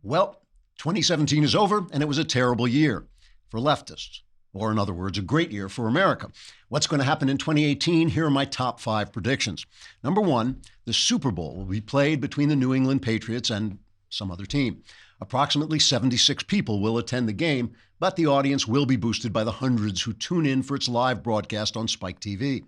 Well, 2017 is over, and it was a terrible year for leftists. Or in other words, a great year for America. What's going to happen in 2018? Here are my top 5 predictions. Number 1, the Super Bowl will be played between the New England Patriots and some other team. Approximately 76 people will attend the game, but the audience will be boosted by the hundreds who tune in for its live broadcast on Spike TV.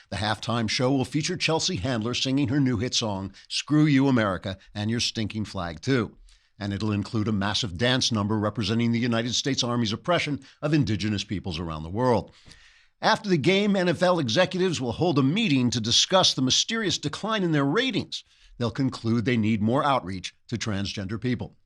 The halftime show will feature Chelsea Handler singing her new hit song, Screw You America, and Your Stinking Flag Too. And it'll include a massive dance number representing the United States Army's oppression of indigenous peoples around the world. After the game, NFL executives will hold a meeting to discuss the mysterious decline in their ratings. They'll conclude they need more outreach to transgender people.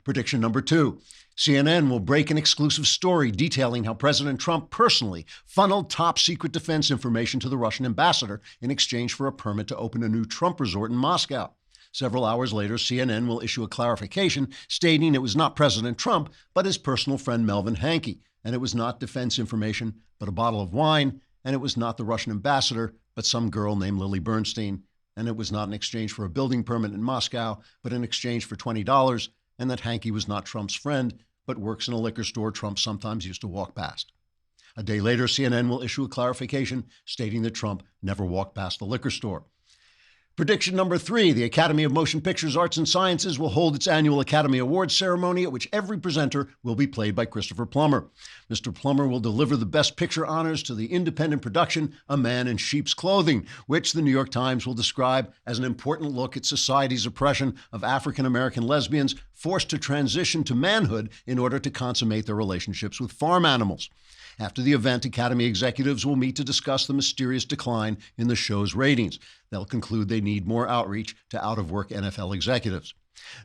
Prediction number 2, CNN will break an exclusive story detailing how President Trump personally funneled top-secret defense information to the Russian ambassador in exchange for a permit to open a new Trump resort in Moscow. Several hours later, CNN will issue a clarification stating it was not President Trump, but his personal friend Melvin Hankey, and it was not defense information, but a bottle of wine, and it was not the Russian ambassador, but some girl named Lily Bernstein, and it was not in exchange for a building permit in Moscow, but in exchange for $20, and that Hankey was not Trump's friend, but works in a liquor store Trump sometimes used to walk past. A day later, CNN will issue a clarification stating that Trump never walked past the liquor store. Prediction number 3, the Academy of Motion Pictures, Arts and Sciences will hold its annual Academy Awards ceremony at which every presenter will be played by Christopher Plummer. Mr. Plummer will deliver the Best Picture honors to the independent production A Man in Sheep's Clothing, which the New York Times will describe as an important look at society's oppression of African-American lesbians forced to transition to manhood in order to consummate their relationships with farm animals. After the event, Academy executives will meet to discuss the mysterious decline in the show's ratings. They'll conclude they need more outreach to out-of-work NFL executives.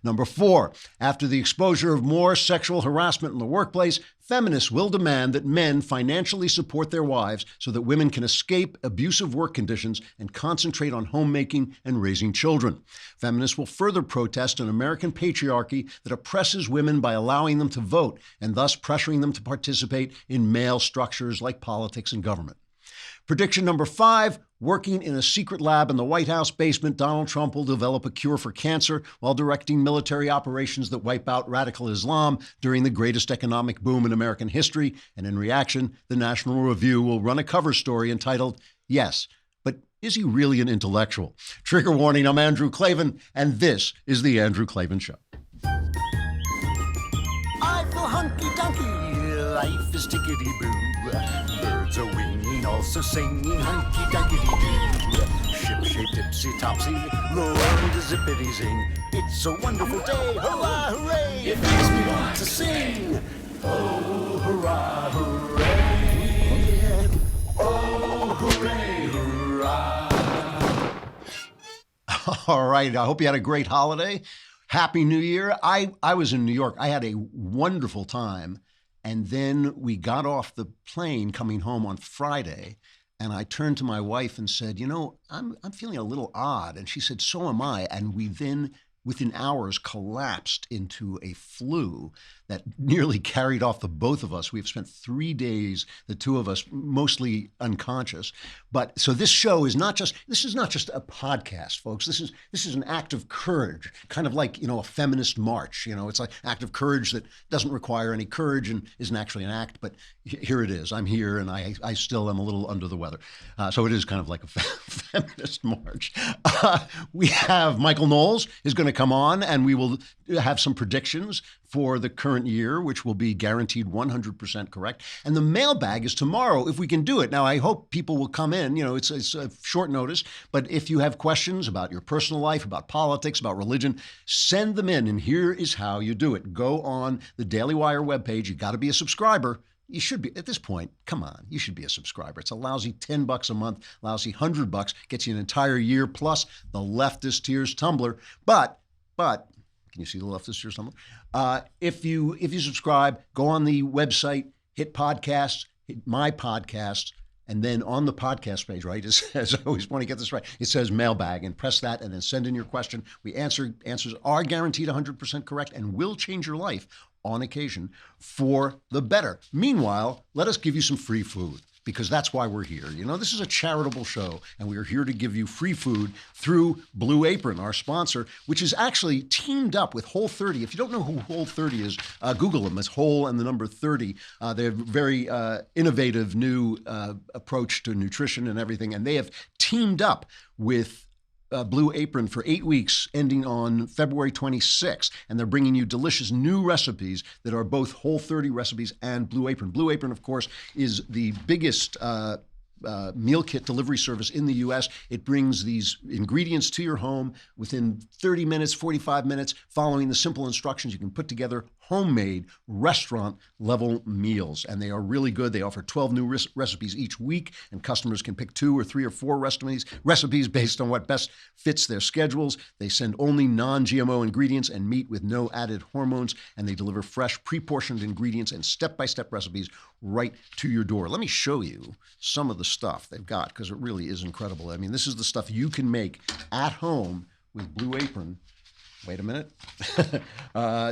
Number 4, after the exposure of more sexual harassment in the workplace, feminists will demand that men financially support their wives so that women can escape abusive work conditions and concentrate on homemaking and raising children. Feminists will further protest an American patriarchy that oppresses women by allowing them to vote and thus pressuring them to participate in male structures like politics and government. Prediction number 5, working in a secret lab in the White House basement, Donald Trump will develop a cure for cancer while directing military operations that wipe out radical Islam during the greatest economic boom in American history. And in reaction, the National Review will run a cover story entitled, Yes, but is he really an intellectual? Trigger warning, I'm Andrew Klavan, and this is The Andrew Klavan Show. I feel hunky-dunky, life is tickety-boo. Birds are winging, also singing hunky-dunky-doo. Ship-shape, tipsy-topsy, the world is zippity-zing. It's a wonderful day, hurrah, hooray! It makes me want to sing. Oh, hurrah, hooray! Oh, hooray, hurrah! All right, I hope you had a great holiday. Happy New Year. I was in New York. I had a wonderful time. And then we got off the plane coming home on Friday, and I turned to my wife and said, you know, I'm feeling a little odd. And she said, so am I. And we then, within hours, collapsed into a flu that nearly carried off the both of us. We've spent 3 days, the two of us, mostly unconscious. But so this show is not just a podcast, folks. This is an act of courage, kind of like, a feminist march. It's like an act of courage that doesn't require any courage and isn't actually an act. But here it is. I'm here, and I still am a little under the weather. So it is kind of like a feminist march. We have Michael Knowles is going to come on, and we will have some predictions for the current year, which will be guaranteed 100% correct. And the mailbag is tomorrow, if we can do it. Now, I hope people will come in. It's a short notice, but if you have questions about your personal life, about politics, about religion, send them in. And here is how you do it. Go on the Daily Wire webpage. You got to be a subscriber. You should be, at this point, come on, you should be a subscriber. It's a lousy $10 a month, lousy $100, gets you an entire year, plus the Leftist Tears Tumblr. But, can you see the Leftist Tears Tumblr? If you subscribe, go on the website, hit podcasts, hit my podcasts, and then on the podcast page, right, it says, I always want to get this right, it says mailbag, and press that and then send in your question. Answers are guaranteed 100% correct and will change your life on occasion for the better. Meanwhile, let us give you some free food. because that's why we're here. You know, this is a charitable show, and we are here to give you free food through Blue Apron, our sponsor, which is actually teamed up with Whole30. If you don't know who Whole30 is, Google them. It's Whole and the number 30. They're very innovative new approach to nutrition and everything, and they have teamed up with Blue Apron for 8 weeks, ending on February 26th. And they're bringing you delicious new recipes that are both Whole30 recipes and Blue Apron. Blue Apron, of course, is the biggest meal kit delivery service in the U.S. It brings these ingredients to your home within 30 minutes, 45 minutes, following the simple instructions. You can put together homemade restaurant-level meals, and they are really good. They offer 12 new recipes each week, and customers can pick 2 or 3 or 4 recipes based on what best fits their schedules. They send only non-GMO ingredients and meat with no added hormones, and they deliver fresh, pre-portioned ingredients and step-by-step recipes right to your door. Let me show you some of the stuff they've got, because it really is incredible. I mean, this is the stuff you can make at home with Blue Apron. Wait a minute.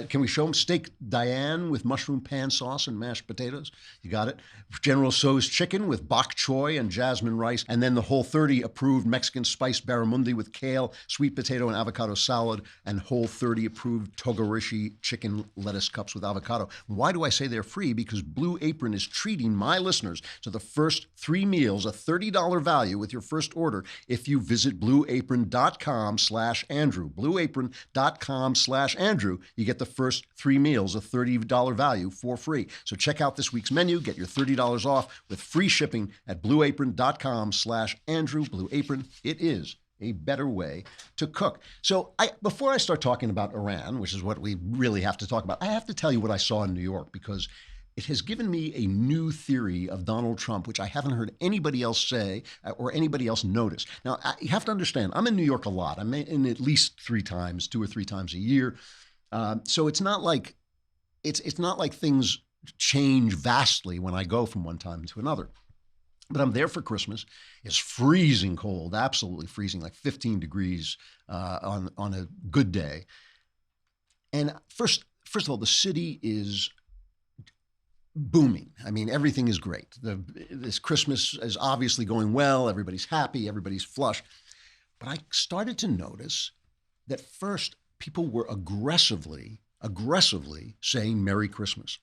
Can we show them steak Diane with mushroom pan sauce and mashed potatoes? You got it. General Tso's chicken with bok choy and jasmine rice. And then the Whole30 approved Mexican spiced barramundi with kale, sweet potato and avocado salad, and Whole30 approved togarashi chicken lettuce cups with avocado. Why do I say they're free? Because Blue Apron is treating my listeners to the first 3 meals, a $30 value with your first order if you visit blueapron.com/Andrew. Blueapron.com/Andrew. You get the first 3 meals, a $30 value for free. So check out this week's menu, get your $30 off with free shipping at blueapron.com/Andrew. Blue Apron, it is a better way to cook. So before I start talking about Iran, which is what we really have to talk about, I have to tell you what I saw in New York, because it has given me a new theory of Donald Trump, which I haven't heard anybody else say or anybody else notice. Now, you have to understand, I'm in New York a lot. I'm in at least 2 or 3 times a year. So it's not like things change vastly when I go from one time to another. But I'm there for Christmas. It's freezing cold, absolutely freezing, like 15 degrees on a good day. And first of all, the city is booming. I mean, everything is great. This Christmas is obviously going well. Everybody's happy. Everybody's flush. But I started to notice that first, people were aggressively saying Merry Christmas.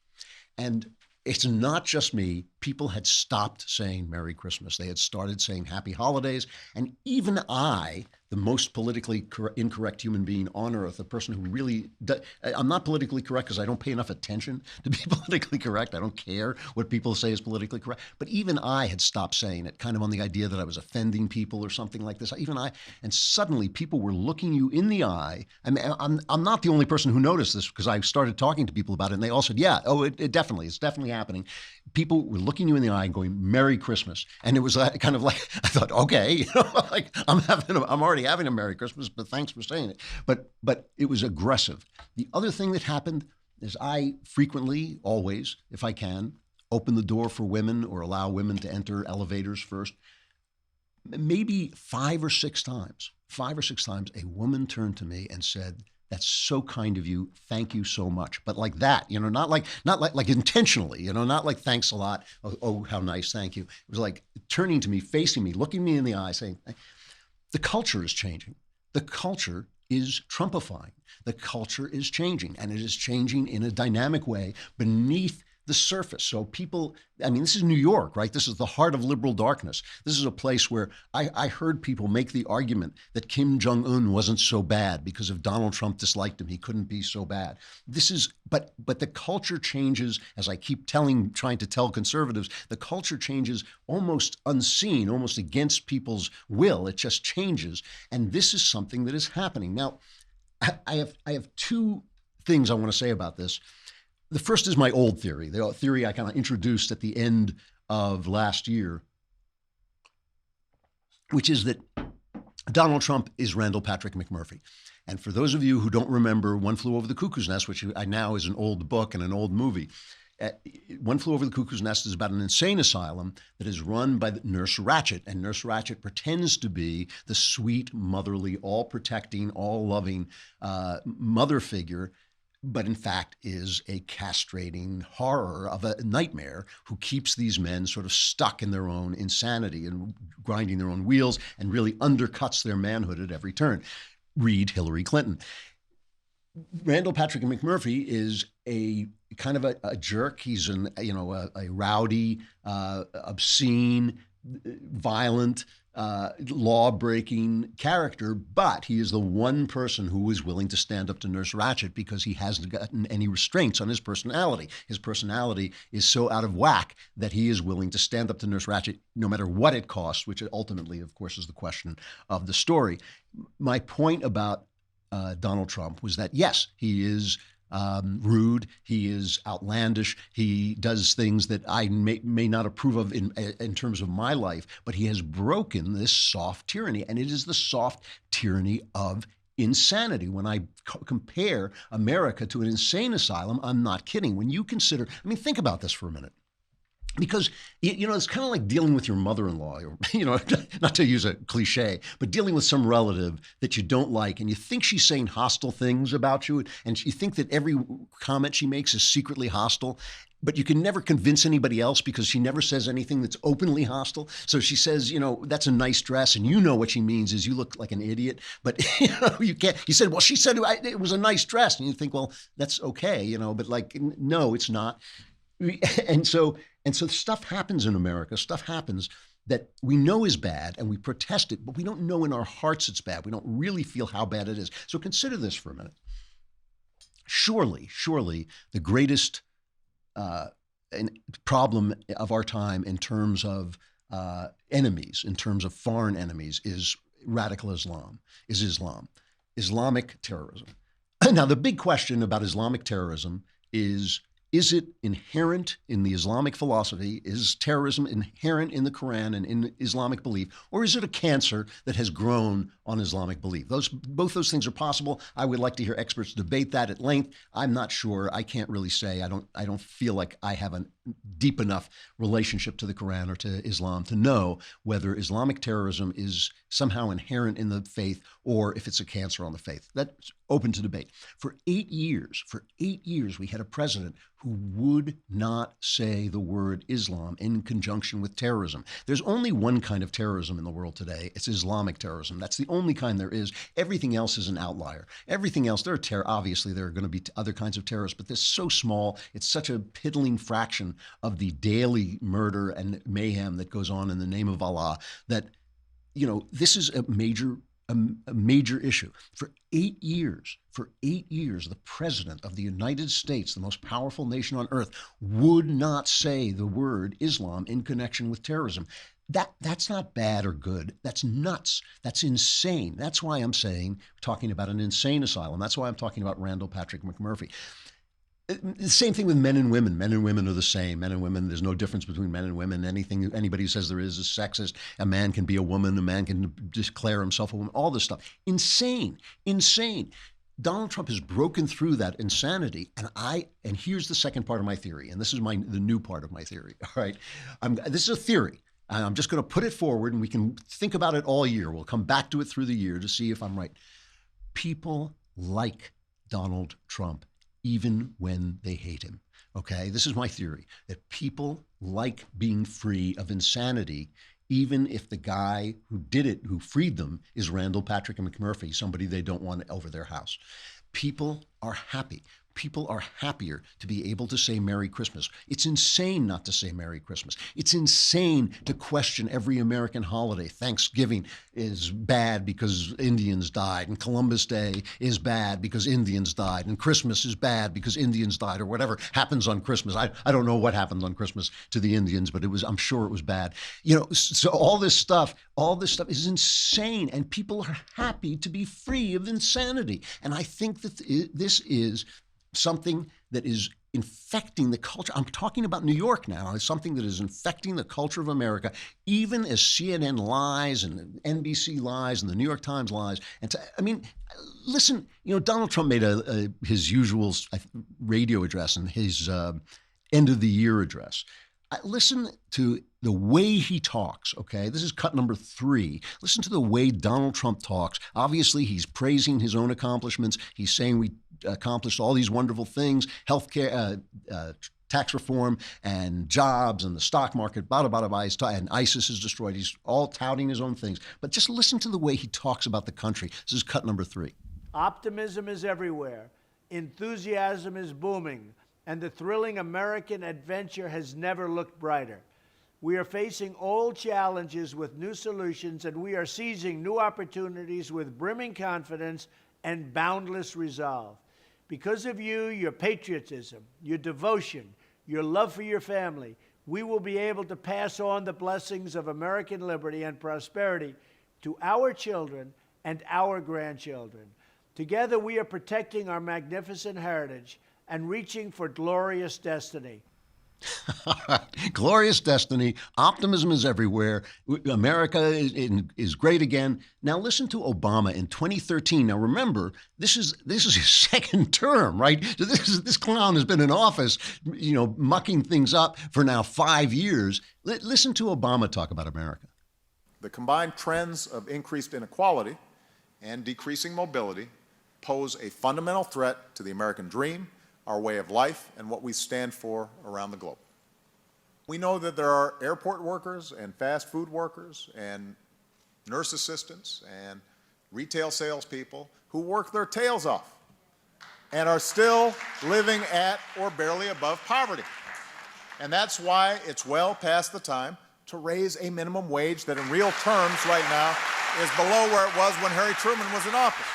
And it's not just me. People had stopped saying Merry Christmas. They had started saying Happy Holidays. And even I, the most politically incorrect human being on earth, the person who really, I'm not politically correct because I don't pay enough attention to be politically correct. I don't care what people say is politically correct. But even I had stopped saying it, kind of on the idea that I was offending people or something like this. And suddenly people were looking you in the eye. I mean, I'm not the only person who noticed this, because I started talking to people about it, and they all said, yeah, it's definitely happening. People were looking you in the eye and going, Merry Christmas. And it was kind of like, I thought, okay, like I'm already having a Merry Christmas, but thanks for saying it. But it was aggressive. The other thing that happened is I frequently, always, if I can, open the door for women or allow women to enter elevators first. Maybe 5 or 6 times, a woman turned to me and said, "That's so kind of you. Thank you so much." But like that, not like intentionally, not like thanks a lot. Oh, how nice. Thank you. It was like turning to me, facing me, looking me in the eye, saying, the culture is changing. The culture is Trumpifying. The culture is changing, and it is changing in a dynamic way beneath the surface. So people, this is New York, right? This is the heart of liberal darkness. This is a place where I heard people make the argument that Kim Jong-un wasn't so bad because if Donald Trump disliked him, he couldn't be so bad. But the culture changes, as I keep trying to tell conservatives, the culture changes almost unseen, almost against people's will. It just changes. And this is something that is happening. Now, I have 2 things I want to say about this. The first is my old theory, the theory I kind of introduced at the end of last year, which is that Donald Trump is Randall Patrick McMurphy. And for those of you who don't remember One Flew Over the Cuckoo's Nest, which I now is an old book and an old movie, One Flew Over the Cuckoo's Nest is about an insane asylum that is run by Nurse Ratched. And Nurse Ratched pretends to be the sweet, motherly, all-protecting, all-loving mother figure. but in fact is a castrating horror of a nightmare who keeps these men sort of stuck in their own insanity and grinding their own wheels and really undercuts their manhood at every turn. Read Hillary Clinton. Randall Patrick McMurphy is a kind of a jerk. He's a rowdy, obscene, violent, law-breaking character, but he is the one person who is willing to stand up to Nurse Ratched because he hasn't gotten any restraints on his personality. His personality is so out of whack that he is willing to stand up to Nurse Ratched no matter what it costs, which ultimately, of course, is the question of the story. My point about Donald Trump was that, yes, he is rude, he is outlandish, he does things that I may not approve of in terms of my life, but he has broken this soft tyranny, and it is the soft tyranny of insanity. When I compare America to an insane asylum, I'm not kidding. When you consider, I mean, think about this for a minute. Because, it's kind of like dealing with your mother-in-law, or, not to use a cliche, but dealing with some relative that you don't like, and you think she's saying hostile things about you, and you think that every comment she makes is secretly hostile, but you can never convince anybody else because she never says anything that's openly hostile. So she says, that's a nice dress, and what she means is you look like an idiot, but you can't. You said, well, she said it was a nice dress, and you think, well, that's okay, but no, it's not. And so stuff happens in America. Stuff happens that we know is bad, and we protest it, but we don't know in our hearts it's bad. We don't really feel how bad it is. So consider this for a minute. Surely, the greatest problem of our time in terms of enemies, in terms of foreign enemies, is radical Islam, Islamic terrorism. Now, the big question about Islamic terrorism is it inherent in the Islamic philosophy? Is terrorism inherent in the Quran and in Islamic belief? Or is it a cancer that has grown on Islamic belief? Both those things are possible. I would like to hear experts debate that at length. I'm not sure. I can't really say. I don't feel like I have a deep enough relationship to the Quran or to Islam to know whether Islamic terrorism is somehow inherent in the faith or if it's a cancer on the faith. That's open to debate. For 8 years, we had a president who would not say the word Islam in conjunction with terrorism. There's only one kind of terrorism in the world today. It's Islamic terrorism. That's the only kind there is. Everything else is an outlier. Everything else, obviously there are going to be other kinds of terrorists, but they're so small. It's such a piddling fraction of the daily murder and mayhem that goes on in the name of Allah that, this is a major issue. For 8 years, the president of the United States, the most powerful nation on earth, would not say the word Islam in connection with terrorism. That's not bad or good. That's nuts. That's insane. That's why I'm talking about an insane asylum. That's why I'm talking about Randall Patrick McMurphy. The same thing with men and women. Men and women are the same. Men and women, there's no difference between men and women. Anybody who says there is sexist. A man can be a woman. A man can declare himself a woman. All this stuff. Insane. Donald Trump has broken through that insanity. And here's the second part of my theory. And this is the new part of my theory. All right. This is a theory. I'm just going to put it forward, and we can think about it all year. We'll come back to it through the year to see if I'm right. People like Donald Trump even when they hate him. Okay, this is my theory, that people like being free of insanity, even if the guy who did it, who freed them, is Randall Patrick McMurphy, somebody they don't want over their house. People are happy. People are happier to be able to say Merry Christmas. It's insane not to say Merry Christmas. It's insane to question every American holiday. Thanksgiving is bad because Indians died, and Columbus Day is bad because Indians died, and Christmas is bad because Indians died, or whatever happens on Christmas. I don't know what happened on Christmas to the Indians, but I'm sure it was bad. So all this stuff is insane, and people are happy to be free of insanity. And I think that this is something that is infecting the culture. I'm talking about New York now. It's something that is infecting the culture of America, even as CNN lies and NBC lies and the New York Times lies. Listen, Donald Trump made his usual radio address and his end of the year address. Listen to the way he talks, okay? This is cut number 3. Listen to the way Donald Trump talks. Obviously, he's praising his own accomplishments. He's saying we accomplished all these wonderful things, healthcare, tax reform, and jobs, and the stock market, blah, blah, blah, blah, and ISIS is destroyed. He's all touting his own things. But just listen to the way he talks about the country. This is cut number 3. Optimism is everywhere. Enthusiasm is booming. And the thrilling American adventure has never looked brighter. We are facing old challenges with new solutions, and we are seizing new opportunities with brimming confidence and boundless resolve. Because of you, your patriotism, your devotion, your love for your family, we will be able to pass on the blessings of American liberty and prosperity to our children and our grandchildren. Together, we are protecting our magnificent heritage and reaching for glorious destiny. Glorious destiny. Optimism is everywhere. America is great again. Now listen to Obama in 2013. Now remember, this is his second term, right? So this clown has been in office, mucking things up for now 5 years. Listen to Obama talk about America. The combined trends of increased inequality and decreasing mobility pose a fundamental threat to the American dream, our way of life, and what we stand for around the globe. We know that there are airport workers and fast food workers and nurse assistants and retail salespeople who work their tails off and are still living at or barely above poverty. And that's why it's well past the time to raise a minimum wage that in real terms right now is below where it was when Harry Truman was in office.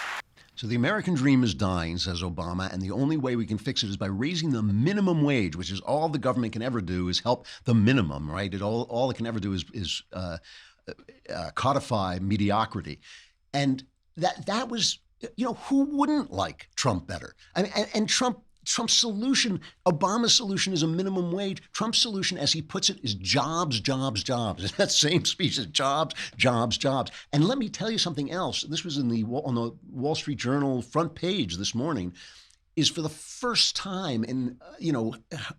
So the American dream is dying, says Obama, and the only way we can fix it is by raising the minimum wage, which is all the government can ever do is help the minimum, right? All it can ever do is codify mediocrity. And that was, who wouldn't like Trump better? I mean, and Trump's solution, Obama's solution is a minimum wage. Trump's solution, as he puts it, is jobs, jobs, jobs. That same speech is jobs, jobs, jobs. And let me tell you something else. This was on the Wall Street Journal front page this morning. Is for the first time in,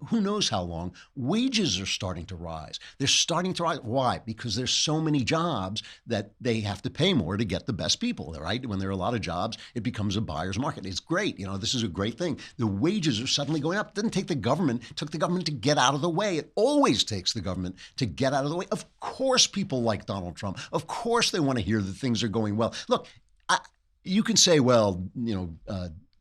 who knows how long, wages are starting to rise. They're starting to rise. Why? Because there's so many jobs that they have to pay more to get the best people, right? When there are a lot of jobs, it becomes a buyer's market. It's great. This is a great thing. The wages are suddenly going up. It didn't take the government. It took the government to get out of the way. It always takes the government to get out of the way. Of course people like Donald Trump. Of course they want to hear that things are going well. Look, you can say,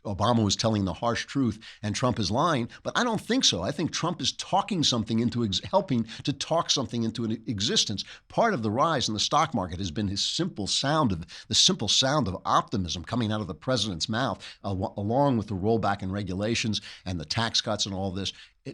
Obama was telling the harsh truth and Trump is lying, but I don't think so. I think Trump is talking something into helping to talk something into an existence. Part of the rise in the stock market has been the simple sound of optimism coming out of the president's mouth, along with the rollback in regulations and the tax cuts and all this.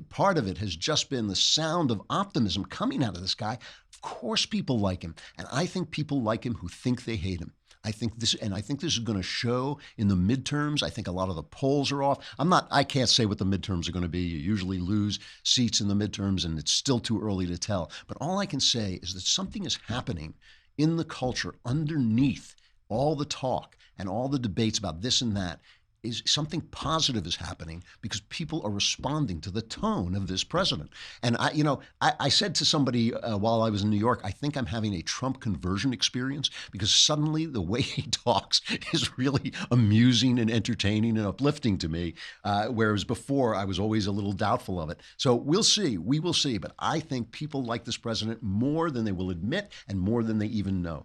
Part of it has just been the sound of optimism coming out of this guy. Of course, people like him, and I think people like him who think they hate him. I think this is going to show in the midterms. I think a lot of the polls are off. I can't say what the midterms are going to be. You usually lose seats in the midterms, and it's still too early to tell. But all I can say is that something is happening in the culture underneath all the talk and all the debates about this and that. Is something positive is happening because people are responding to the tone of this president. And I said to somebody while I was in New York, I think I'm having a Trump conversion experience because suddenly the way he talks is really amusing and entertaining and uplifting to me, whereas before I was always a little doubtful of it. So we'll see. We will see. But I think people like this president more than they will admit and more than they even know.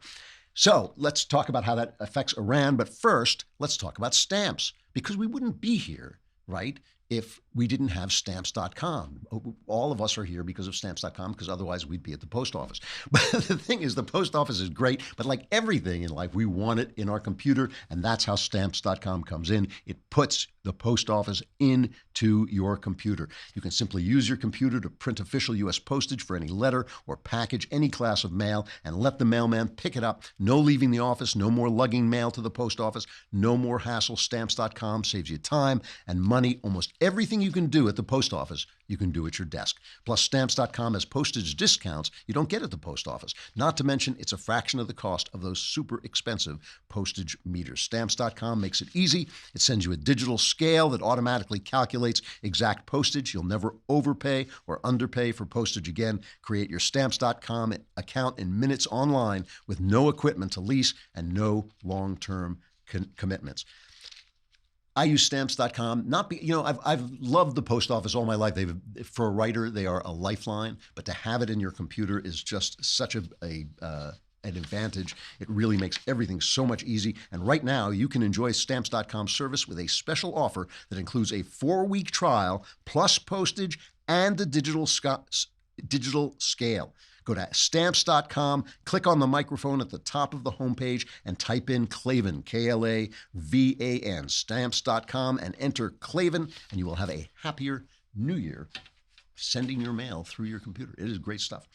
So let's talk about how that affects Iran. But first, let's talk about stamps, because we wouldn't be here, right, if we didn't have stamps.com. All of us are here because of stamps.com, because otherwise we'd be at the post office. But the thing is, the post office is great, but like everything in life, we want it in our computer, and that's how stamps.com comes in. It puts the post office into your computer. You can simply use your computer to print official U.S. postage for any letter or package, any class of mail, and let the mailman pick it up. No leaving the office, no more lugging mail to the post office, no more hassle. Stamps.com saves you time and money. Almost everything you can do at the post office, you can do at your desk. Plus, Stamps.com has postage discounts you don't get at the post office. Not to mention, it's a fraction of the cost of those super expensive postage meters. Stamps.com makes it easy. It sends you a digital scale that automatically calculates exact postage. You'll never overpay or underpay for postage again. Create your Stamps.com account in minutes online with no equipment to lease and no long-term commitments. I use stamps.com. I've loved the post office all my life. For a writer, they are a lifeline, but to have it in your computer is just such an advantage. It really makes everything so much easy. And right now, you can enjoy stamps.com service with a special offer that includes a 4-week trial plus postage and a digital scale. Go to stamps.com, click on the microphone at the top of the homepage, and type in Klavan, Klavan, stamps.com, and enter Klavan, and you will have a happier new year sending your mail through your computer. It is great stuff.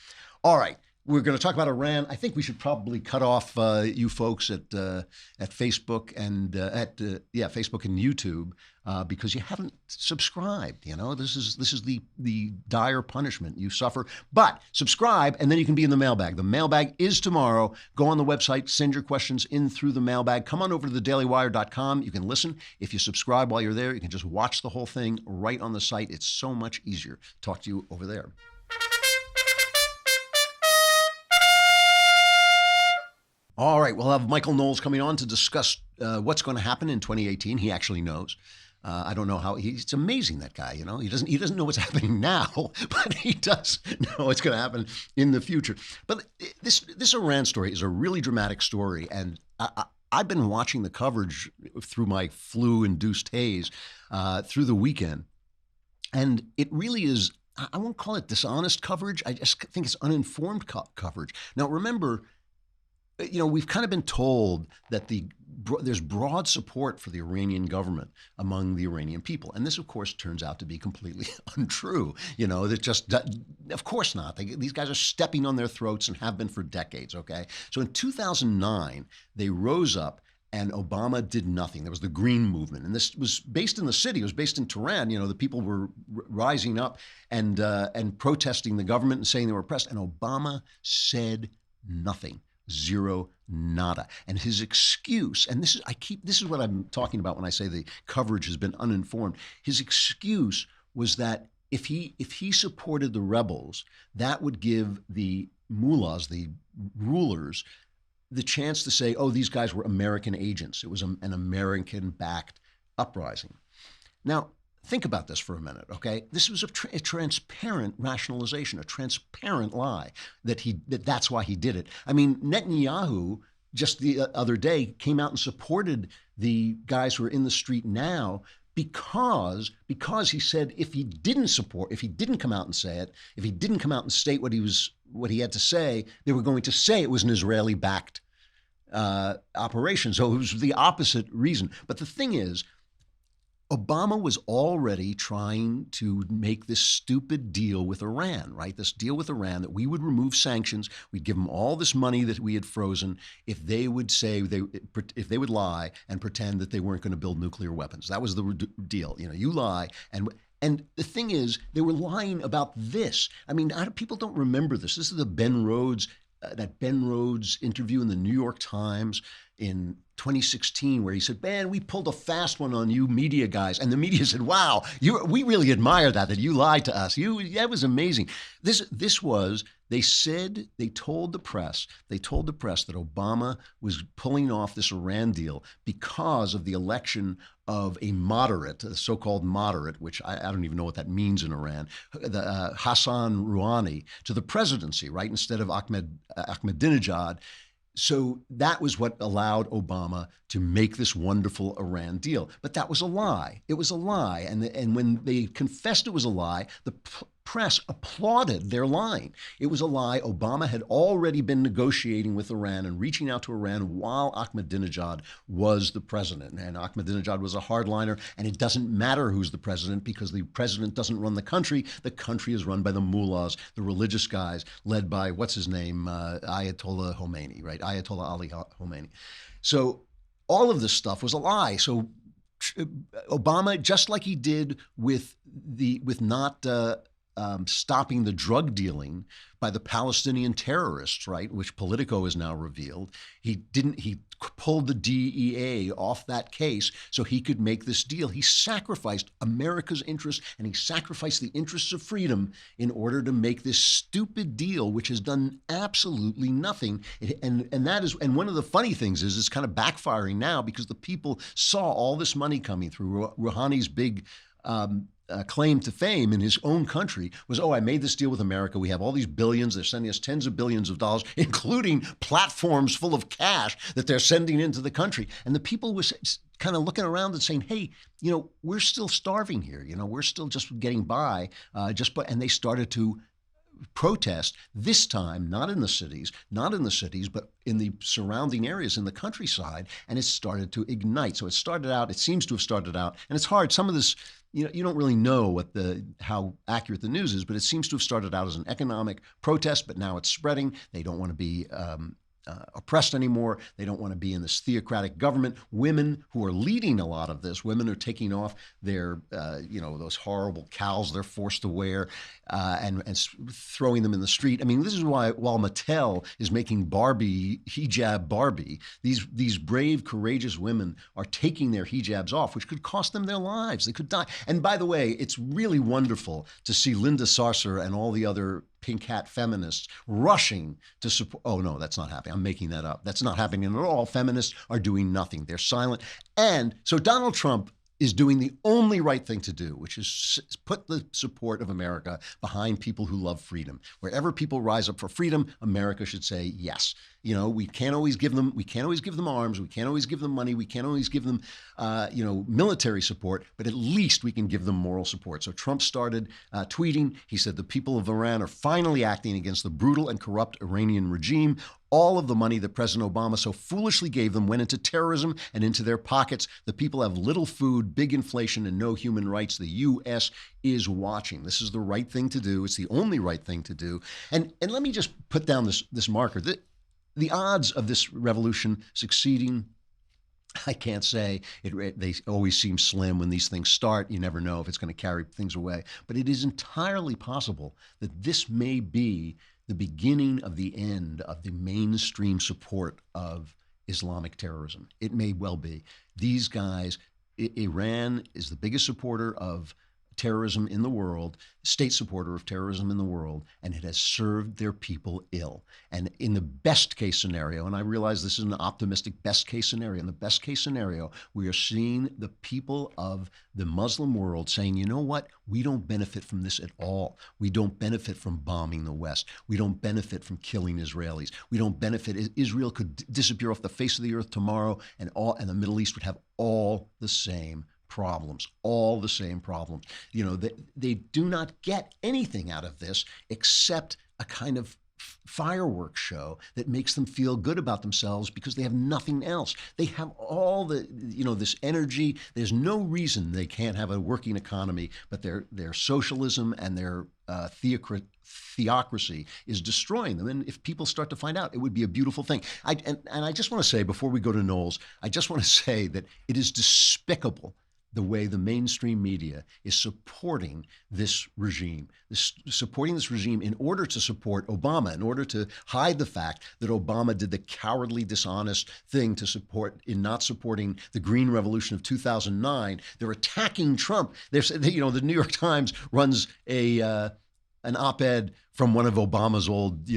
All right. We're going to talk about Iran. I think we should probably cut off you folks at Facebook and Facebook and YouTube because you haven't subscribed. This is the dire punishment you suffer. But subscribe, and then you can be in the mailbag. The mailbag is tomorrow. Go on the website, send your questions in through the mailbag. Come on over to thedailywire.com. You can listen. If you subscribe while you're there, you can just watch the whole thing right on the site. It's so much easier. Talk to you over there. All right, we'll have Michael Knowles coming on to discuss what's going to happen in 2018. He actually knows. I don't know how. It's amazing, that guy. He doesn't know what's happening now, but he does know what's going to happen in the future. But this Iran story is a really dramatic story, and I've been watching the coverage through my flu-induced haze through the weekend, and it really is. I won't call it dishonest coverage. I just think it's uninformed coverage. Now, remember. We've kind of been told that there's broad support for the Iranian government among the Iranian people. And this, of course, turns out to be completely untrue. Of course not. These guys are stepping on their throats and have been for decades, okay? So in 2009, they rose up and Obama did nothing. There was the Green Movement. And this was based in the city. It was based in Tehran. The people were rising up and protesting the government and saying they were oppressed. And Obama said nothing. Zero, nada. And his excuse, and this is what I'm talking about when I say the coverage has been uninformed. His excuse was that if he supported the rebels, that would give the mullahs, the rulers, the chance to say, oh, these guys were American agents. It was an American-backed uprising. Now, think about this for a minute, okay? This was a transparent rationalization, a transparent lie that's why he did it. I mean, Netanyahu just the other day came out and supported the guys who are in the street now because he said if he didn't come out and say it, if he didn't come out and state what he had to say, they were going to say it was an Israeli-backed operation. So it was the opposite reason. But the thing is, Obama was already trying to make this stupid deal with Iran, right? This deal with Iran that we would remove sanctions, we'd give them all this money that we had frozen if they would lie and pretend that they weren't going to build nuclear weapons. That was the deal. You lie and the thing is, they were lying about this. I mean, people don't remember this. This is that Ben Rhodes interview in the New York Times in 2016, where he said, "Man, we pulled a fast one on you media guys." And the media said, "Wow, we really admire that you lied to us. That was amazing." They told the press that Obama was pulling off this Iran deal because of the election of a moderate, a so-called moderate, which I don't even know what that means in Iran, Hassan Rouhani, to the presidency, right, instead of Ahmadinejad. So that was what allowed Obama to make this wonderful Iran deal. But that was a lie. It was a lie. And when they confessed it was a lie, the press applauded their lying. It was a lie. Obama had already been negotiating with Iran and reaching out to Iran while Ahmadinejad was the president. And Ahmadinejad was a hardliner. And it doesn't matter who's the president because the president doesn't run the country. The country is run by the mullahs, the religious guys, led by, what's his name, Ayatollah Khomeini, right? Ayatollah Ali Khomeini. So all of this stuff was a lie. So Obama, just like he did with not stopping the drug dealing by the Palestinian terrorists, right, which Politico has now revealed. He pulled the DEA off that case so he could make this deal. He sacrificed America's interests and he sacrificed the interests of freedom in order to make this stupid deal, which has done absolutely nothing. And one of the funny things is it's kind of backfiring now because the people saw all this money coming through. Rouhani's big claim to fame in his own country was, I made this deal with America. We have all these billions. They're sending us tens of billions of dollars, including platforms full of cash that they're sending into the country. And the people were kind of looking around and saying, hey, we're still starving here. We're still just getting by. And they started to protest, this time not in the cities, but in the surrounding areas in the countryside, and it started to ignite. So it seems to have started out, and it's hard. Some of this, you don't really know how accurate the news is, but it seems to have started out as an economic protest, but now it's spreading. They don't want to be oppressed anymore. They don't want to be in this theocratic government. Women who are leading a lot of this, women are taking off their, those horrible cowls they're forced to wear and throwing them in the street. I mean, this is why, while Mattel is making hijab Barbie, these brave, courageous women are taking their hijabs off, which could cost them their lives. They could die. And by the way, it's really wonderful to see Linda Sarsour and all the other pink hat feminists rushing to support. Oh, no, that's not happening. I'm making that up. That's not happening at all. Feminists are doing nothing. They're silent. And so Donald Trump is doing the only right thing to do, which is put the support of America behind people who love freedom. Wherever people rise up for freedom, America should say yes. We can't always give them arms, we can't always give them money, we can't always give them military support, but at least we can give them moral support. So Trump started tweeting. He said the people of Iran are finally acting against the brutal and corrupt Iranian regime. All of the money that President Obama so foolishly gave them went into terrorism and into their pockets. The people have little food, big inflation, and no human rights. The U.S. is watching. This is the right thing to do. It's the only right thing to do. And let me just put down this marker. The odds of this revolution succeeding, I can't say. They always seem slim when these things start. You never know if it's going to carry things away. But it is entirely possible that this may be the beginning of the end of the mainstream support of Islamic terrorism. It may well be. These guys, Iran is the biggest supporter of terrorism in the world, state supporter of terrorism in the world, and it has served their people ill. And in the best case scenario, and I realize this is an optimistic best case scenario, in the best case scenario, we are seeing the people of the Muslim world saying, you know what, we don't benefit from this at all. We don't benefit from bombing the West. We don't benefit from killing Israelis. We don't benefit. Israel could disappear off the face of the earth tomorrow, and the Middle East would have all the same problems, all the same problems. They do not get anything out of this except a kind of fireworks show that makes them feel good about themselves because they have nothing else. They have all this energy. There's no reason they can't have a working economy, but their socialism and their theocracy is destroying them. And if people start to find out, it would be a beautiful thing. And I just want to say, before we go to Knowles, I just want to say that it is despicable the way the mainstream media is supporting this regime, in order to support Obama, in order to hide the fact that Obama did the cowardly, dishonest thing in not supporting the Green Revolution of 2009. They're attacking Trump. The New York Times runs an op-ed from one of Obama's old,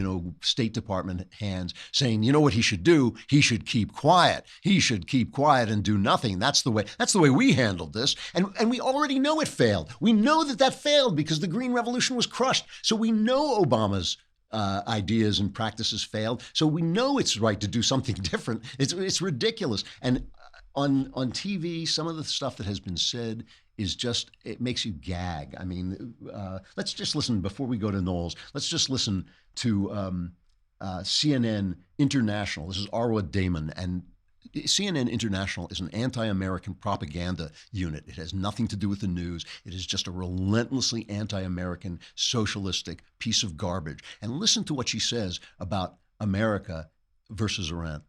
State Department hands saying, you know what he should do? He should keep quiet. He should keep quiet and do nothing. That's the way we handled this. And we already know it failed. We know that failed because the Green Revolution was crushed. So we know Obama's ideas and practices failed. So we know it's right to do something different. It's ridiculous. And on TV, some of the stuff that has been said is it makes you gag. I mean, let's just listen, before we go to Knowles, let's just listen to CNN International. This is Arwa Damon, and CNN International is an anti-American propaganda unit. It has nothing to do with the news. It is just a relentlessly anti-American, socialistic piece of garbage. And listen to what she says about America versus Iran.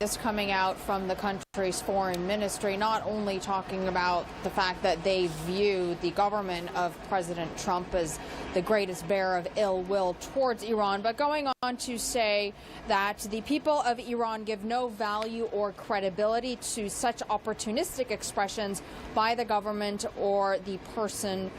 Is coming out from the country country's foreign ministry not only talking about the fact that they view the government of President Trump as the greatest bearer of ill will towards Iran, but going on to say that the people of Iran give no value or credibility to such opportunistic expressions by the government or the person,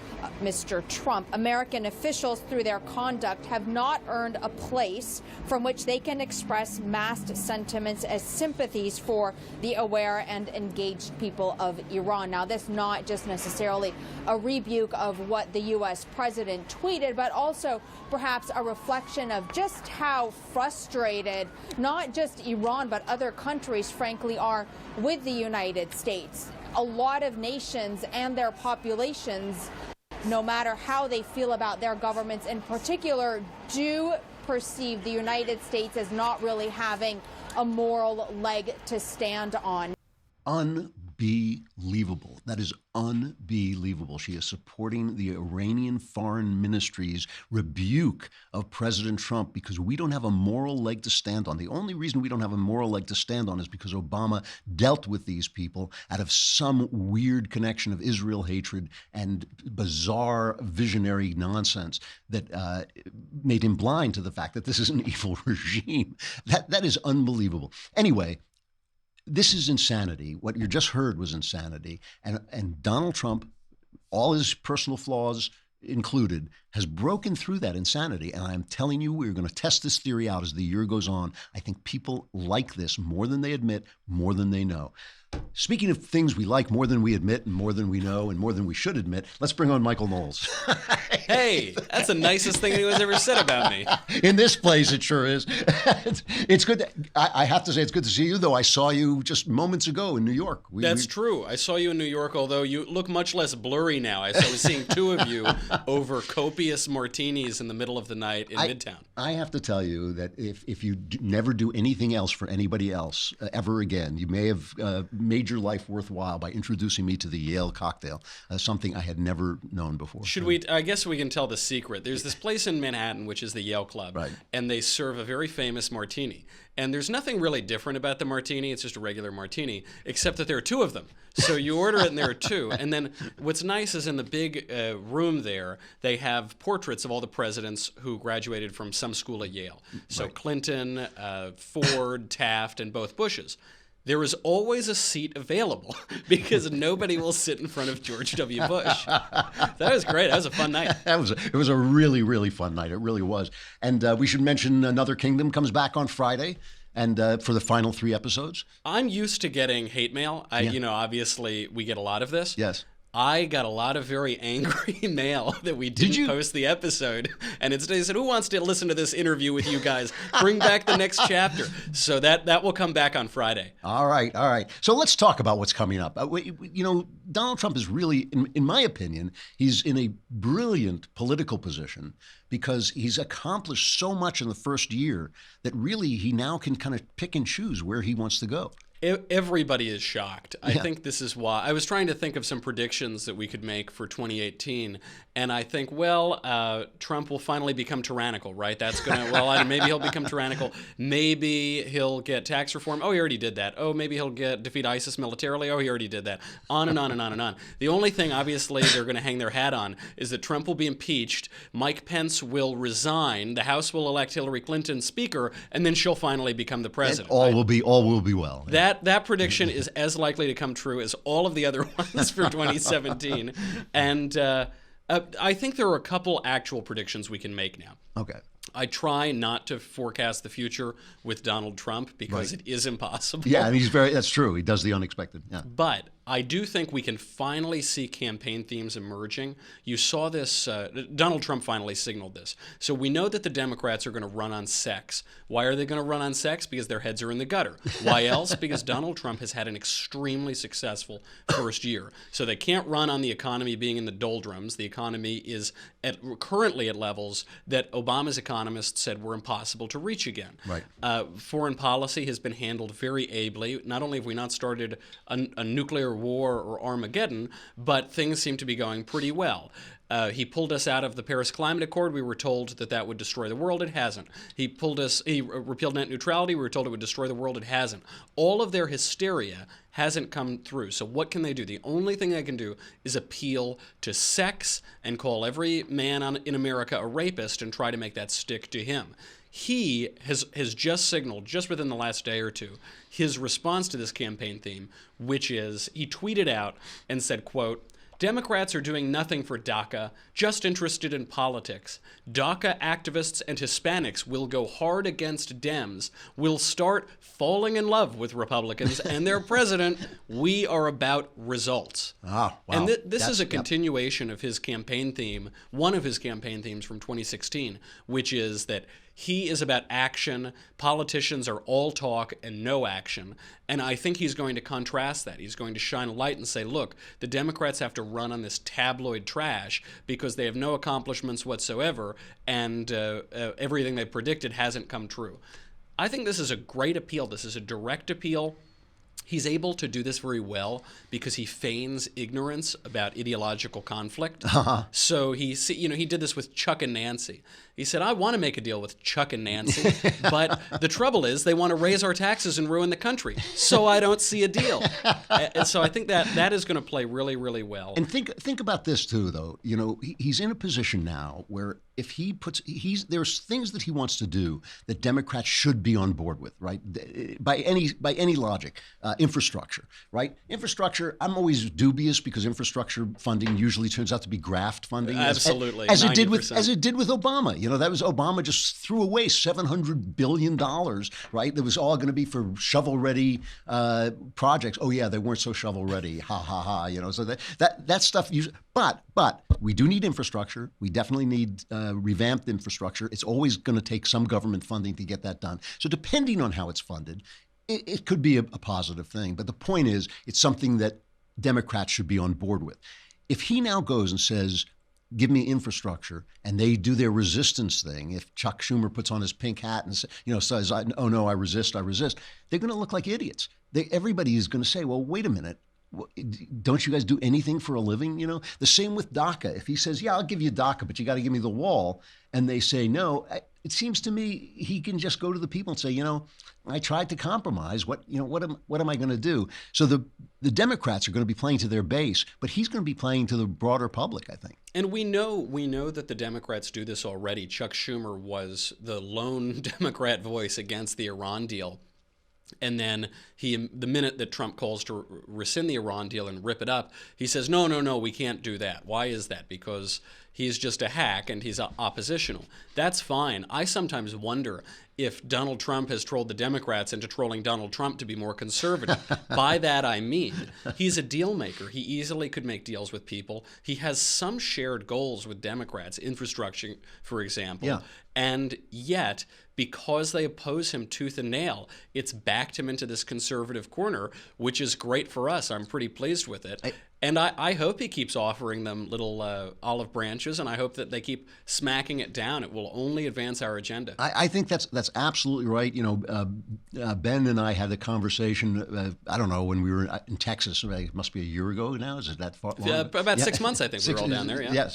Mr. Trump. American officials, through their conduct, have not earned a place from which they can express massed sentiments as sympathies for the aware and engaged people of Iran. Now, this not just necessarily a rebuke of what the U.S. president tweeted, but also perhaps a reflection of just how frustrated not just Iran but other countries, frankly, are with the United States. A lot of nations and their populations, no matter how they feel about their governments in particular, do perceive the United States as not really having a moral leg to stand on. Unbelievable. That is unbelievable. She is supporting the Iranian Foreign Ministry's rebuke of President Trump because we don't have a moral leg to stand on. The only reason we don't have a moral leg to stand on is because Obama dealt with these people out of some weird connection of Israel hatred and bizarre visionary nonsense that made him blind to the fact that this is an evil regime. That is unbelievable. Anyway, this is insanity. What you just heard was insanity. And Donald Trump, all his personal flaws included, has broken through that insanity. And I'm telling you, we're going to test this theory out as the year goes on. I think people like this more than they admit, more than they know. Speaking of things we like more than we admit and more than we know and more than we should admit, let's bring on Michael Knowles. Hey, that's the nicest thing anyone's ever said about me. In this place, it sure is. It's good. I have to say, it's good to see you, though. I saw you just moments ago in New York. That's true. I saw you in New York, although you look much less blurry now. I was seeing two of you over copious martinis in the middle of the night in Midtown. I have to tell you that if you never do anything else for anybody else ever again, you may have made your life worthwhile by introducing me to the Yale cocktail, something I had never known before. Should we? I guess we can tell the secret. There's this place in Manhattan, which is the Yale Club, right, and they serve a very famous martini. And there's nothing really different about the martini. It's just a regular martini, except that there are two of them. So you order it and there are two. And then what's nice is in the big room there, they have portraits of all the presidents who graduated from some school at Yale. So right. Clinton, Ford, Taft, and both Bushes. There is always a seat available because nobody will sit in front of George W. Bush. That was great. That was a fun night. It was a really, really fun night. It really was. And we should mention Another Kingdom comes back on Friday. And for the final 3 episodes. I'm used to getting hate mail. Obviously we get a lot of this. Yes. I got a lot of very angry mail that we didn't post the episode. And instead they said, who wants to listen to this interview with you guys? Bring back the next chapter. So that will come back on Friday. All right. So let's talk about what's coming up. Donald Trump is really, in my opinion, he's in a brilliant political position because he's accomplished so much in the first year that really he now can kind of pick and choose where he wants to go. Everybody is shocked. I think this is why. I was trying to think of some predictions that we could make for 2018, and I think, Trump will finally become tyrannical, right? That's going to, maybe he'll become tyrannical. Maybe he'll get tax reform. Oh, he already did that. Oh, maybe he'll defeat ISIS militarily. Oh, he already did that. On and on and on and on. The only thing, obviously, they're going to hang their hat on is that Trump will be impeached, Mike Pence will resign, the House will elect Hillary Clinton Speaker, and then she'll finally become the president. And all will be well. Yeah. That prediction is as likely to come true as all of the other ones for 2017. And I think there are a couple actual predictions we can make now. Okay. I try not to forecast the future with Donald Trump because it is impossible. Yeah, and that's true. He does the unexpected. Yeah. But I do think we can finally see campaign themes emerging. You saw this, Donald Trump finally signaled this. So we know that the Democrats are going to run on sex. Why are they going to run on sex? Because their heads are in the gutter. Why else? Because Donald Trump has had an extremely successful first year. So they can't run on the economy being in the doldrums. The economy is currently at levels that Obama's economists said were impossible to reach again. Right. Foreign policy has been handled very ably. Not only have we not started a nuclear war or Armageddon, but things seem to be going pretty well. He pulled us out of the Paris Climate Accord. We were told that that would destroy the world. It hasn't. He repealed net neutrality. We were told it would destroy the world. It hasn't. All of their hysteria hasn't come through. So what can they do? The only thing they can do is appeal to sex and call every man in America a rapist and try to make that stick to him. He has just signaled, just within the last day or two, his response to this campaign theme, which is he tweeted out and said, quote, "Democrats are doing nothing for DACA, just interested in politics. DACA activists and Hispanics will go hard against Dems, will start falling in love with Republicans and their president. We are about results." Ah, wow. And this is a continuation of his campaign theme, one of his campaign themes from 2016, which is that he is about action. Politicians are all talk and no action. And I think he's going to contrast that. He's going to shine a light and say, look, the Democrats have to run on this tabloid trash because they have no accomplishments whatsoever, and everything they predicted hasn't come true. I think this is a great appeal. This is a direct appeal. He's able to do this very well because he feigns ignorance about ideological conflict. So he did this with Chuck and Nancy. He said, I want to make a deal with Chuck and Nancy, but the trouble is they want to raise our taxes and ruin the country. So I don't see a deal. And so I think that is going to play really, really well. And think about this too, though. You know, he's in a position now where if he puts, there's things that he wants to do that Democrats should be on board with, right? By any logic, infrastructure, right? Infrastructure, I'm always dubious because infrastructure funding usually turns out to be graft funding. Absolutely, as it did with Obama. You know, that was Obama just threw away $700 billion, right? That was all going to be for shovel-ready projects. Oh yeah, they weren't so shovel-ready. Ha ha ha. You know, so that stuff. But we do need infrastructure. We definitely need revamped infrastructure. It's always going to take some government funding to get that done. So depending on how it's funded, it could be a positive thing. But the point is, it's something that Democrats should be on board with. If he now goes and says, give me infrastructure, and they do their resistance thing. If Chuck Schumer puts on his pink hat and says, "Oh no, I resist," they're going to look like idiots. Everybody is going to say, "Well, wait a minute, don't you guys do anything for a living?" You know, the same with DACA. If he says, "Yeah, I'll give you DACA, but you got to give me the wall," and they say no, it seems to me he can just go to the people and say, I tried to compromise. What am I going to do? So the Democrats are going to be playing to their base, but he's going to be playing to the broader public, I think. And we know that the Democrats do this already. Chuck Schumer was the lone Democrat voice against the Iran deal. And then the minute that Trump calls to rescind the Iran deal and rip it up, he says, no, we can't do that. Why is that? Because he's just a hack and he's oppositional. That's fine. I sometimes wonder if Donald Trump has trolled the Democrats into trolling Donald Trump to be more conservative. By that I mean, he's a deal maker. He easily could make deals with people. He has some shared goals with Democrats, infrastructure, for example. Yeah. And yet, because they oppose him tooth and nail, it's backed him into this conservative corner, which is great for us. I'm pretty pleased with it. And I hope he keeps offering them little olive branches, and I hope that they keep smacking it down. It will only advance our agenda. I think that's absolutely right. Ben and I had a conversation, I don't know, when we were in Texas. It must be a year ago now. Is it that far long? About 6 months, I think. We were all down there, yeah.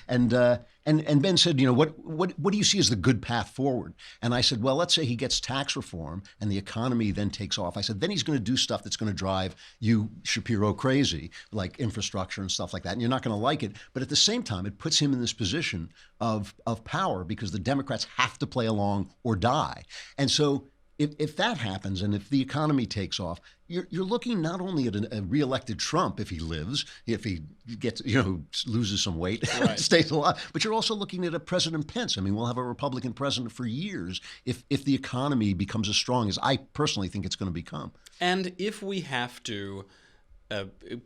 Yeah, and Ben said, what do you see as the good path forward? And I said, well, let's say he gets tax reform and the economy then takes off. I said, then he's going to do stuff that's going to drive you, Shapiro, crazy, like infrastructure and stuff like that. And you're not going to like it. But at the same time, it puts him in this position of power because the Democrats have to play along or die. And so if that happens and if the economy takes off, you're looking not only at a reelected Trump if he lives, if he gets, loses some weight, right, stays alive, but you're also looking at a President Pence. I mean, we'll have a Republican president for years if the economy becomes as strong as I personally think it's going to become. And if we have to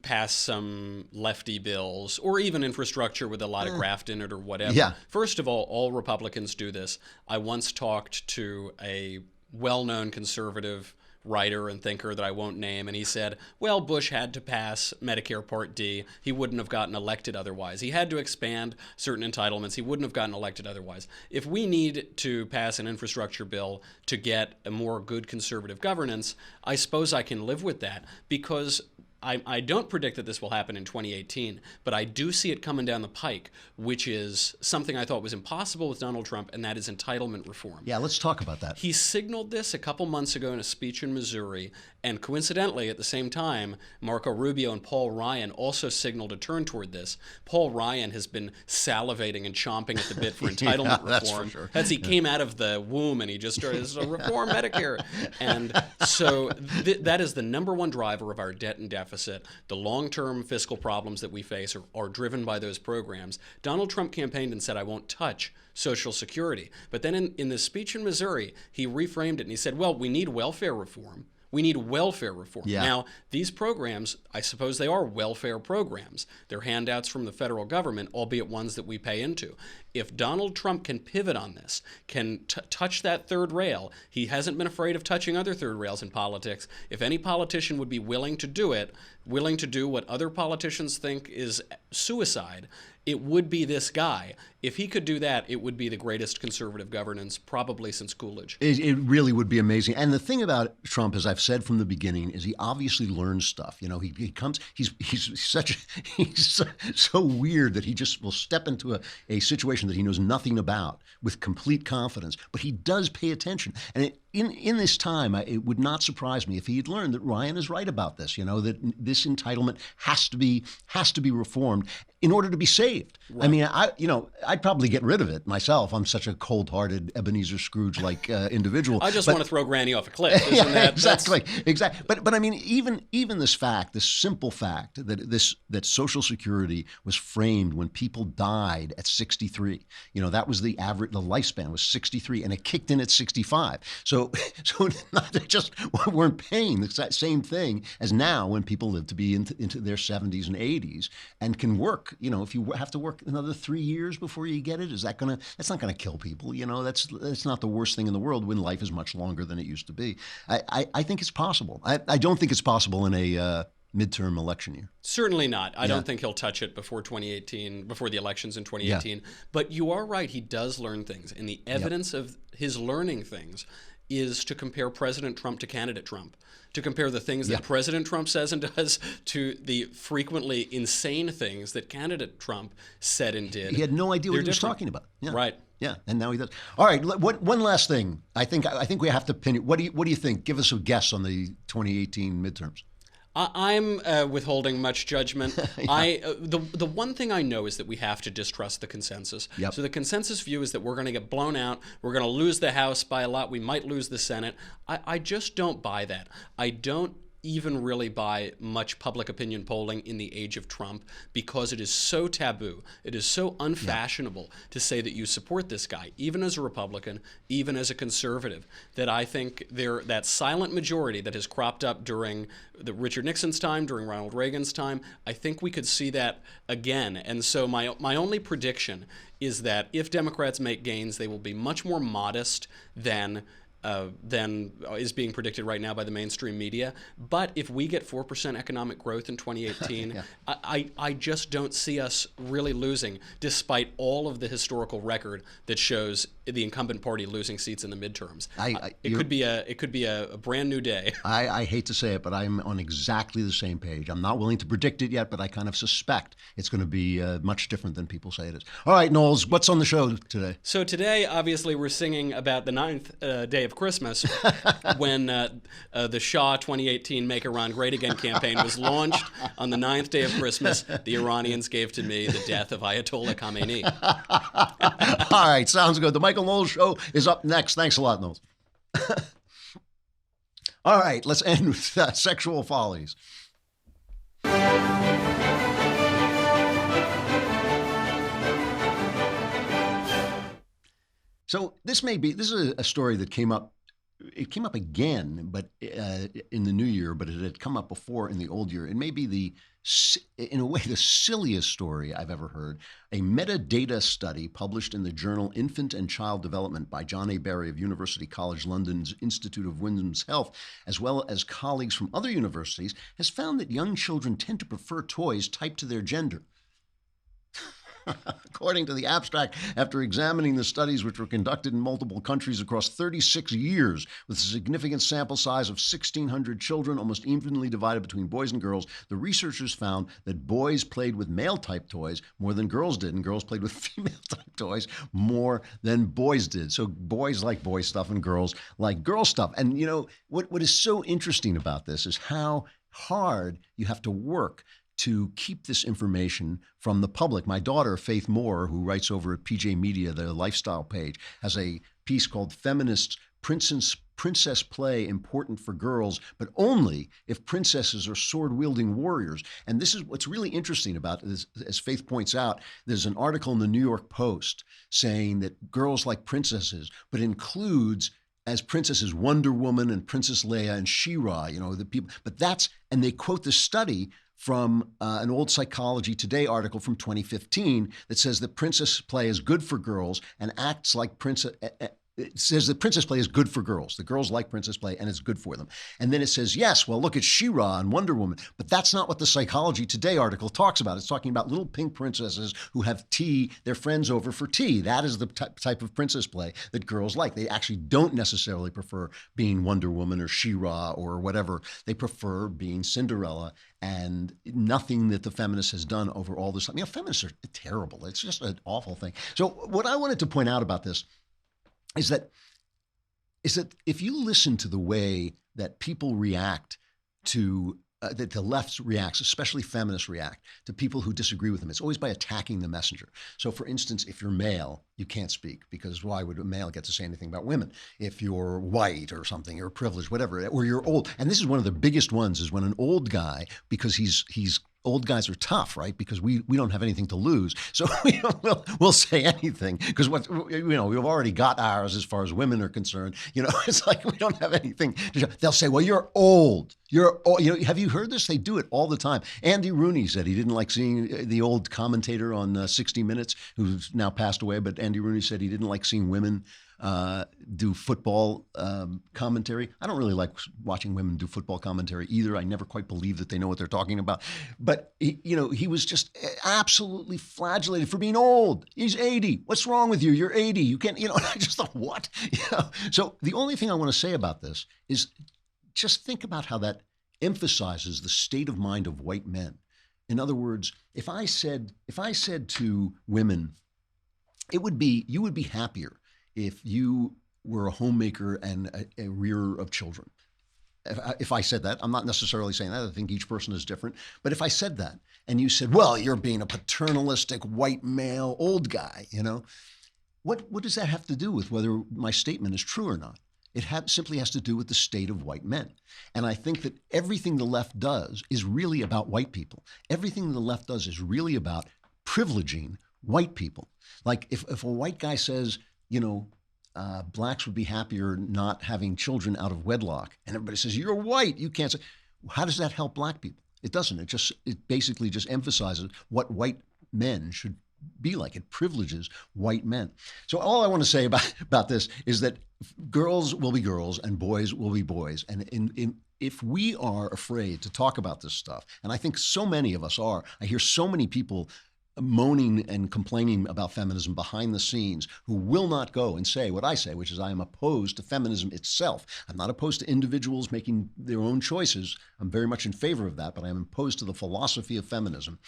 pass some lefty bills or even infrastructure with a lot of graft in it or whatever. Yeah. First of all Republicans do this. I once talked to a well-known conservative writer and thinker that I won't name, and he said, well, Bush had to pass Medicare Part D. He wouldn't have gotten elected otherwise. He had to expand certain entitlements. He wouldn't have gotten elected otherwise. If we need to pass an infrastructure bill to get a more good conservative governance, I suppose I can live with that because I don't predict that this will happen in 2018, but I do see it coming down the pike, which is something I thought was impossible with Donald Trump, and that is entitlement reform. Yeah, let's talk about that. He signaled this a couple months ago in a speech in Missouri, and coincidentally, at the same time, Marco Rubio and Paul Ryan also signaled a turn toward this. Paul Ryan has been salivating and chomping at the bit for entitlement reform. That's for sure. As he came out of the womb and he just started, this is a reform Medicare. And so that is the number one driver of our debt and deficit. The long-term fiscal problems that we face are driven by those programs. Donald Trump campaigned and said, I won't touch Social Security. But then in this speech in Missouri, he reframed it and he said, well, we need welfare reform. We need welfare reform. Yeah. Now, these programs, I suppose they are welfare programs. They're handouts from the federal government, albeit ones that we pay into. If Donald Trump can pivot on this, can touch that third rail, he hasn't been afraid of touching other third rails in politics. If any politician would be willing to do it, willing to do what other politicians think is suicide, it would be this guy. If he could do that, it would be the greatest conservative governance probably since Coolidge. It really would be amazing. And the thing about Trump, as I've said from the beginning, is he obviously learns stuff. You know, he comes, he's so weird that he just will step into a situation that he knows nothing about with complete confidence. But he does pay attention. And in this time, it would not surprise me if he had learned that Ryan is right about this. You know, that this entitlement has to be reformed in order to be saved. Right. I mean, I'd probably get rid of it myself. I'm such a cold-hearted Ebenezer Scrooge-like individual. I just want to throw Granny off a cliff. Isn't that exactly? But I mean, even this simple fact that Social Security was framed when people died at 63. You know, that was the average. The lifespan was 63, and it kicked in at 65. So not they just weren't paying the same thing as now when people live to be into their 70s and 80s and can work. You know, if you have to work another 3 years before you get it, that's not gonna kill people. You know, that's not the worst thing in the world when life is much longer than it used to be. I think it's possible. I don't think it's possible in a midterm election year. Certainly not. I don't think he'll touch it before 2018, before the elections in 2018. Yeah. But you are right. He does learn things. And the evidence of his learning things is to compare President Trump to candidate Trump, to compare the things that President Trump says and does to the frequently insane things that candidate Trump said and did. He had no idea what he was talking about. Yeah. Right. Yeah, and now he does. All right, one last thing. I think we have to pin it. What do you think? Give us a guess on the 2018 midterms. I'm withholding much judgment. The one thing I know is that we have to distrust the consensus. Yep. So the consensus view is that we're going to get blown out. We're going to lose the House by a lot. We might lose the Senate. I just don't buy that. I don't even really buy much public opinion polling in the age of Trump because it is so taboo. It is so unfashionable to say that you support this guy, even as a Republican, even as a conservative, that I think that silent majority that has cropped up during the Richard Nixon's time, during Ronald Reagan's time, I think we could see that again. And so my only prediction is that if Democrats make gains, they will be much more modest than is being predicted right now by the mainstream media. But if we get 4% economic growth in 2018, I just don't see us really losing, despite all of the historical record that shows the incumbent party losing seats in the midterms. It could be a brand new day. I hate to say it, but I'm on exactly the same page. I'm not willing to predict it yet, but I kind of suspect it's going to be much different than people say it is. All right, Knowles, what's on the show today? So today, obviously, we're singing about the 9th day of Christmas when the Shah 2018 Make Iran Great Again campaign was launched. On the 9th day of Christmas, the Iranians gave to me the death of Ayatollah Khamenei. All right, sounds good. The Michael Knowles Show is up next. Thanks a lot, Knowles. All right, let's end with sexual follies. So this is a story that came up. It came up again, but in the new year, but it had come up before in the old year. It may be in a way, the silliest story I've ever heard. A metadata study published in the journal Infant and Child Development by John A. Berry of University College London's Institute of Women's Health, as well as colleagues from other universities, has found that young children tend to prefer toys typed to their gender. According to the abstract, after examining the studies which were conducted in multiple countries across 36 years with a significant sample size of 1,600 children, almost evenly divided between boys and girls, the researchers found that boys played with male-type toys more than girls did, and girls played with female-type toys more than boys did. So boys like boy stuff and girls like girl stuff. And, you know, what is so interesting about this is how hard you have to work to keep this information from the public. My daughter, Faith Moore, who writes over at PJ Media, the lifestyle page, has a piece called Feminists Princess Play Important for Girls, but only if princesses are sword-wielding warriors. And this is what's really interesting about this, as Faith points out, there's an article in the New York Post saying that girls like princesses, but includes as princesses Wonder Woman and Princess Leia and She-Ra, you know, the people, but that's, and they quote this study from an old Psychology Today article from 2015 that says that princess play is good for girls and acts like princess. It says that princess play is good for girls. The girls like princess play and it's good for them. And then it says, yes, well, look at She-Ra and Wonder Woman. But that's not what the Psychology Today article talks about. It's talking about little pink princesses who have tea, their friends over for tea. That is the type of princess play that girls like. They actually don't necessarily prefer being Wonder Woman or She-Ra or whatever. They prefer being Cinderella, and nothing that the feminist has done over all this time. You know, feminists are terrible. It's just an awful thing. So what I wanted to point out about this is that if you listen to the way that people react to, that the left reacts, especially feminists react to people who disagree with them, it's always by attacking the messenger. So for instance, if you're male, you can't speak because why would a male get to say anything about women? If you're white or something, or privileged, whatever, or you're old. And this is one of the biggest ones, is when an old guy, because he's old guys are tough, right? Because we don't have anything to lose. So we'll say anything because we've already got ours as far as women are concerned. You know, it's like we don't have anything to show. They'll say, well, you're old. You're old. You know, have you heard this? They do it all the time. Andy Rooney said he didn't like seeing the old commentator on 60 Minutes, who's now passed away, but Andy Rooney said he didn't like seeing women do football commentary. I don't really like watching women do football commentary either. I never quite believe that they know what they're talking about. But he was just absolutely flagellated for being old. He's 80. What's wrong with you? You're 80. You can't. I just thought, what? So the only thing I want to say about this is just think about how that emphasizes the state of mind of white men. In other words, if I said to women, you would be happier if you were a homemaker and a rearer of children. If I said that, I'm not necessarily saying that. I think each person is different. But if I said that and you said, well, you're being a paternalistic white male old guy, what does that have to do with whether my statement is true or not? It simply has to do with the state of white men. And I think that everything the left does is really about white people. Everything the left does is really about privileging white people. Like if a white guy says, blacks would be happier not having children out of wedlock, and everybody says, you're white, you can't say, how does that help black people? It doesn't. It basically just emphasizes what white men should be like. It privileges white men. So all I want to say about this is that girls will be girls and boys will be boys. And if we are afraid to talk about this stuff, and I think so many of us are, I hear so many people moaning and complaining about feminism behind the scenes who will not go and say what I say, which is I am opposed to feminism itself. I'm not opposed to individuals making their own choices. I'm very much in favor of that, but I am opposed to the philosophy of feminism.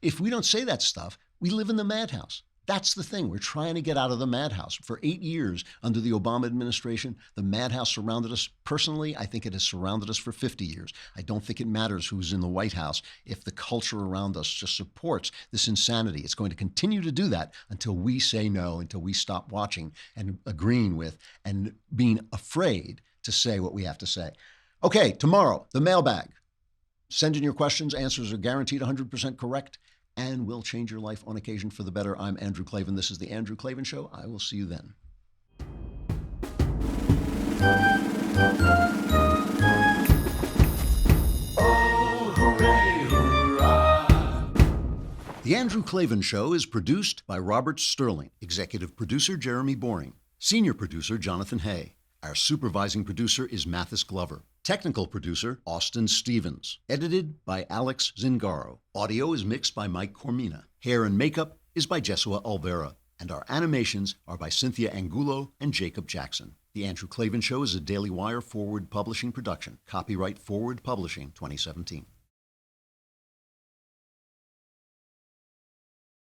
If we don't say that stuff, we live in the madhouse. That's the thing. We're trying to get out of the madhouse. For 8 years under the Obama administration, the madhouse surrounded us. Personally, I think it has surrounded us for 50 years. I don't think it matters who's in the White House if the culture around us just supports this insanity. It's going to continue to do that until we say no, until we stop watching and agreeing with and being afraid to say what we have to say. Okay, tomorrow, the mailbag. Send in your questions. Answers are guaranteed 100% correct, and will change your life on occasion for the better. I'm Andrew Klavan. This is The Andrew Klavan Show. I will see you then. Oh, hooray, hurrah. The Andrew Klavan Show is produced by Robert Sterling, executive producer Jeremy Boring, senior producer Jonathan Hay. Our supervising producer is Mathis Glover. Technical producer, Austin Stevens. Edited by Alex Zingaro. Audio is mixed by Mike Cormina. Hair and makeup is by Jesua Olvera. And our animations are by Cynthia Angulo and Jacob Jackson. The Andrew Klavan Show is a Daily Wire Forward Publishing production. Copyright Forward Publishing 2017.